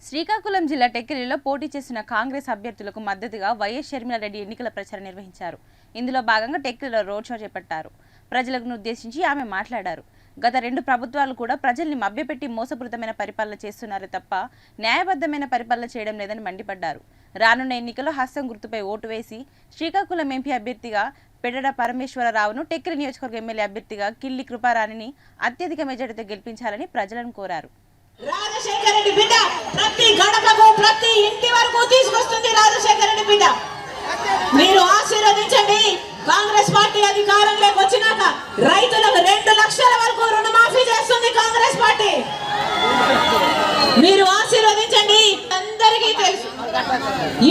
శ్రీకాకుళం జిల్లా టెక్కిలిలో పోటీ చేసిన కాంగ్రెస్ అభ్యర్థులకు మద్దతుగా వైఎస్ షర్మిలారెడ్డి ఎన్నికల ప్రచారం నిర్వహించారు. ఇందులో భాగంగా టెక్కిలిలో రోడ్ షో చేపట్టారు. ప్రజలను ఉద్దేశించి ఆమె మాట్లాడారు. గత 2 ప్రభుత్వాలు కూడా ప్రజల్ని మభ్యపెట్టి మోసపూరితమైన పరిపాలన చేస్తున్నారే తప్ప న్యాయబద్ధమైన పరిపాలన చేయడం లేదని మండిపడ్డారు. రానున్న ఎన్నికల్లో హస్తం గుర్తుపై ఓటు వేసి శ్రీకాకుళం ఎంపీ అభ్యర్థిగా పెడడ పరమేశ్వరరావును, టెక్కిలి నియోజకవర్గ ఎమ్మెల్యే అభ్యర్థిగా కిల్లి కృపారాణిని అత్యధిక మెజారిటీతో గెలిపించాలని ప్రజలను కోరారు. రాజశేఖర రెడ్డి బిడ్డ ప్రతి గడపకు ప్రతి ఇంటి వరకు తీసుకొస్తుంది. రాజశేఖర రెడ్డి బిడ్డ మీరు ఆశీర్వదించండి. కాంగ్రెస్ పార్టీ అధికారంలోకి వచ్చినాక రైతులకు 2 లక్షల వరకు రుణమాఫీ చేస్తుంది కాంగ్రెస్ పార్టీ. మీరు ఆశీర్వదించండి. అందరికీ తెలుసు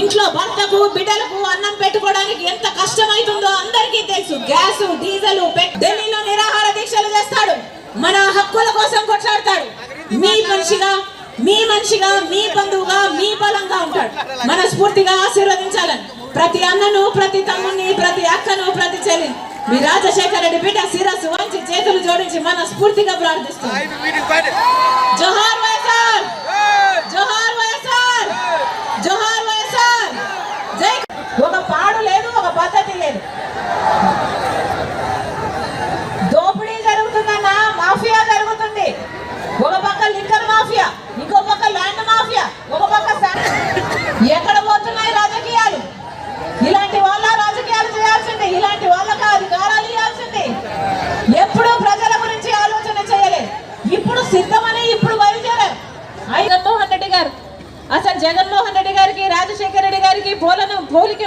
ఇంట్లో భర్తకు బిడ్డలకు అన్నం పెట్టుకోవడానికి ఎంత కష్టమైతుందో అందరికీ తెలుసు. గ్యాస్ డీజిల్ ఢిల్లీలో నిరాహార దీక్షలు చేస్తాడు. మన హక్కుల కోసం కొట్లాడతాడు. మీ మనిషిగా మీ బంధువుగా మీ బలంగా ఉంటాడు. మనస్ఫూర్తిగా ఆశీర్వదించాలని ప్రతి అన్నను, ప్రతి తమ్ముని, ప్రతి అక్కను, ప్రతి చెల్లి మీ రాజశేఖర రెడ్డి బిడ్డ శిరస్సు వంచి చేతులు జోడించి మనస్ఫూర్తిగా ప్రార్థిస్తుంది. జోహార్ వైఎస్ఆర్, జోహార్ వైఎస్ఆర్, జోహార్ వైఎస్ఆర్. జై. ఒక పాడు లేదు, ఒక పద్ధతి లేదు. దోపిడీ జరుగుతుందన్న, మాఫియా జరుగుతుంది. ఒక పక్క లిక్కర్ మాఫియా, ఇంకో పక్క ల్యాండ్ మాఫియా, ఒక పక్క ఎక్కడ పోతున్నాయి రాజకీయాలు? ఇలాంటి వాళ్ళ రాజకీయాలు చేయాల్సింది, ఇలాంటి వాళ్ళకి అధికారాలు ఇవ్వాల్సింది. ఎప్పుడు ప్రజల గురించి ఆలోచన చేయలేదు. ఇప్పుడు సిద్ధమని ఇప్పుడు బయలుదేరారు. జగన్మోహన్ రెడ్డి గారు, అసలు జగన్మోహన్ రెడ్డి గారికి రాజశేఖర రెడ్డి గారికి పోలిక